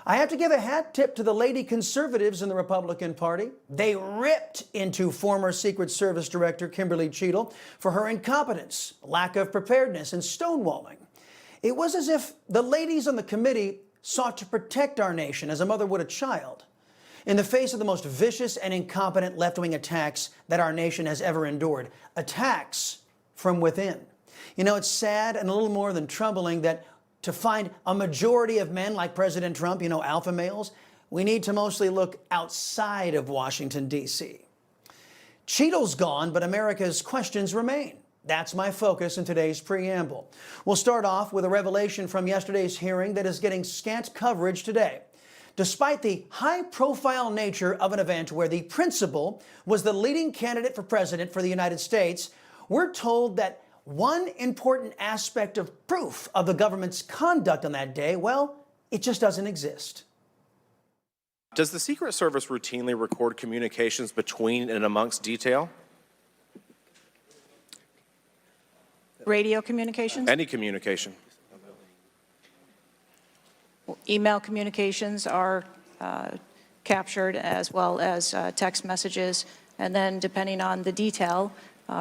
I have to give a hat tip to the lady conservatives in the Republican Party. They ripped into former Secret Service Director Kimberly Cheatle for her incompetence, lack of preparedness, and stonewalling. It was as if the ladies on the committee sought to protect our nation as a mother would a child in the face of the most vicious and incompetent left-wing attacks that our nation has ever endured. Attacks from within. You know, it's sad and a little more than troubling that to find a majority of men like President Trump, you know, alpha males, we need to mostly look outside of Washington, D.C. Cheatle's gone, but America's questions remain. That's my focus in today's preamble. We'll start off with a revelation from yesterday's hearing that is getting scant coverage today. Despite the high-profile nature of an event where the principal was the leading candidate for president for the United States, we're told that one important aspect of proof of the government's conduct on that day, well, it just doesn't exist. Does the Secret Service routinely record communications between and amongst detail? Radio communications? Any communication? Email communications are captured, as well as text messages, and then depending on the detail,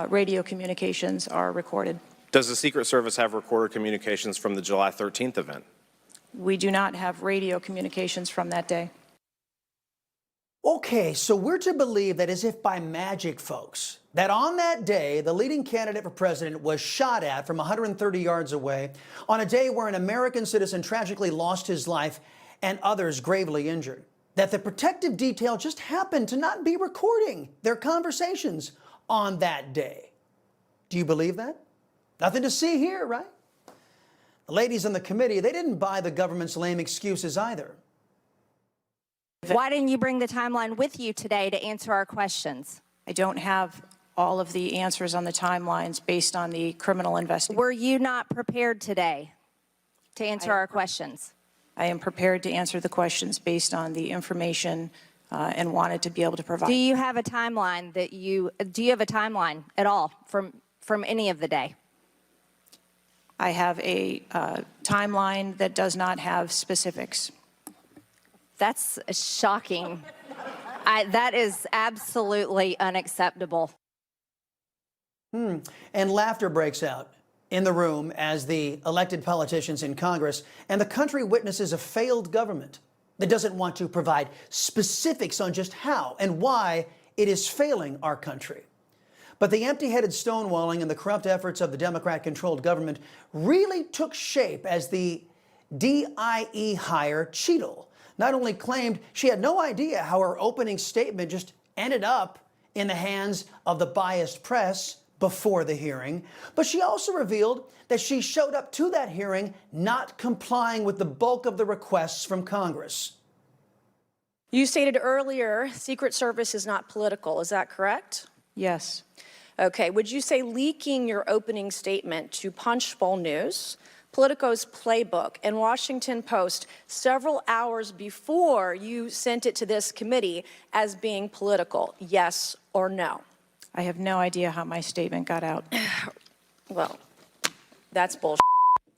radio communications are recorded. Does the Secret Service have recorded communications from the July 13th event? We do not have radio communications from that day. Okay, so we're to believe that as if by magic, folks, that on that day, the leading candidate for president was shot at from 130 yards away on a day where an American citizen tragically lost his life and others gravely injured. That the protective detail just happened to not be recording their conversations on that day. Do you believe that? Nothing to see here, right? The ladies on the committee, they didn't buy the government's lame excuses either. Why didn't you bring the timeline with you today to answer our questions? I don't have all of the answers on the timelines based on the criminal investigation. Were you not prepared today to answer our questions? I am prepared to answer the questions based on the information and wanted to be able to provide. Do you have a timeline do you have a timeline at all from any of the day? I have a timeline that does not have specifics. That's shocking. That is absolutely unacceptable. And laughter breaks out in the room as the elected politicians in Congress and the country witnesses a failed government that doesn't want to provide specifics on just how and why it is failing our country. But the empty-headed stonewalling and the corrupt efforts of the Democrat-controlled government really took shape as the DIE hire Cheatle not only claimed she had no idea how her opening statement just ended up in the hands of the biased press before the hearing, but she also revealed that she showed up to that hearing not complying with the bulk of the requests from Congress. You stated earlier Secret Service is not political. Is that correct? Yes. Okay. Would you say leaking your opening statement to Punchbowl News, Politico's Playbook, and Washington Post several hours before you sent it to this committee as being political? Yes or no? I have no idea how my statement got out. Well, that's bullshit.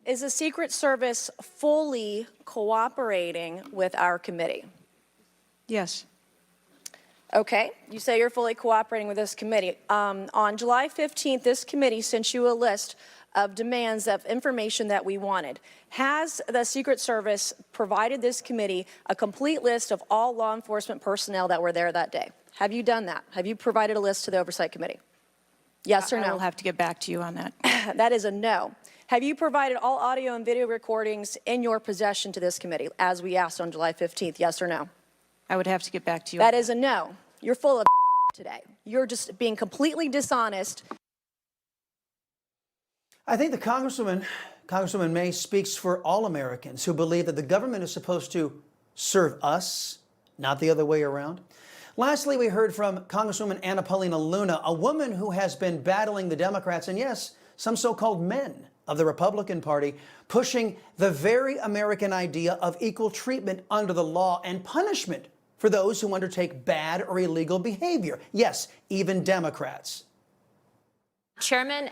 Is the Secret Service fully cooperating with our committee? Yes. Okay, you say you're fully cooperating with this committee. On July 15th, this committee sent you a list of demands of information that we wanted. Has the Secret Service provided this committee a complete list of all law enforcement personnel that were there that day? Have you done that? Have you provided a list to the Oversight Committee? Yes or no? I will have to get back to you on that. That is a no. Have you provided all audio and video recordings in your possession to this committee, as we asked on July 15th? Yes or no? I would have to get back to you. That is a no. You're full of today. You're just being completely dishonest. I think the Congresswoman May speaks for all Americans who believe that the government is supposed to serve us, not the other way around. Lastly, we heard from Congresswoman Anna Paulina Luna, a woman who has been battling the Democrats and, yes, some so-called men of the Republican Party, pushing the very American idea of equal treatment under the law and punishment for those who undertake bad or illegal behavior. Yes, even Democrats. Chairman,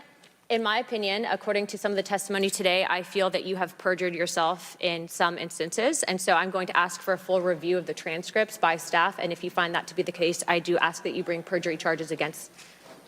In my opinion, according to some of the testimony today, I feel that you have perjured yourself in some instances. And so I'm going to ask for a full review of the transcripts by staff. And if you find that to be the case, I do ask that you bring perjury charges against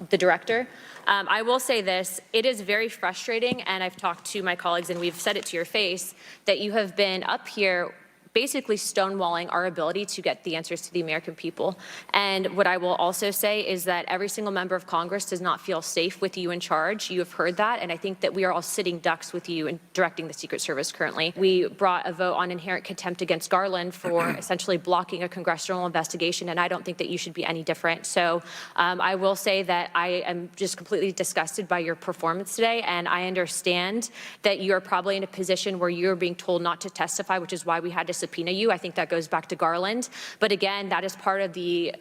the director. I will say this, it is very frustrating, and I've talked to my colleagues and we've said it to your face, that you have been up here basically stonewalling our ability to get the answers to the American people. And what I will also say is that every single member of Congress does not feel safe with you in charge. You have heard that, and I think that we are all sitting ducks with you in directing the Secret Service currently. We brought a vote on inherent contempt against Garland for essentially blocking a congressional investigation, and I don't think that you should be any different. So I will say that I am just completely disgusted by your performance today, and I understand that you're probably in a position where you're being told not to testify, which is why we had to subpoena you. I think that goes back to Garland. But again, that is part of the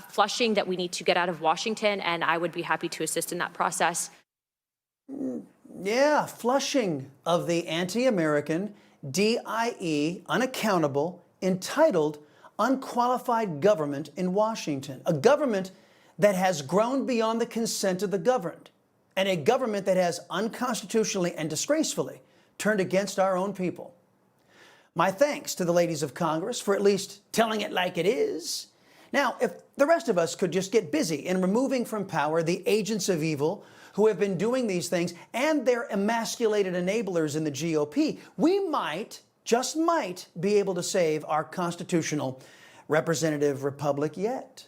flushing that we need to get out of Washington, and I would be happy to assist in that process. Yeah, flushing of the anti-American, DIE, unaccountable, entitled, unqualified government in Washington. A government that has grown beyond the consent of the governed, and a government that has unconstitutionally and disgracefully turned against our own people. My thanks to the ladies of Congress for at least telling it like it is. Now, if the rest of us could just get busy in removing from power the agents of evil who have been doing these things and their emasculated enablers in the GOP, we might, just might, be able to save our constitutional representative republic yet.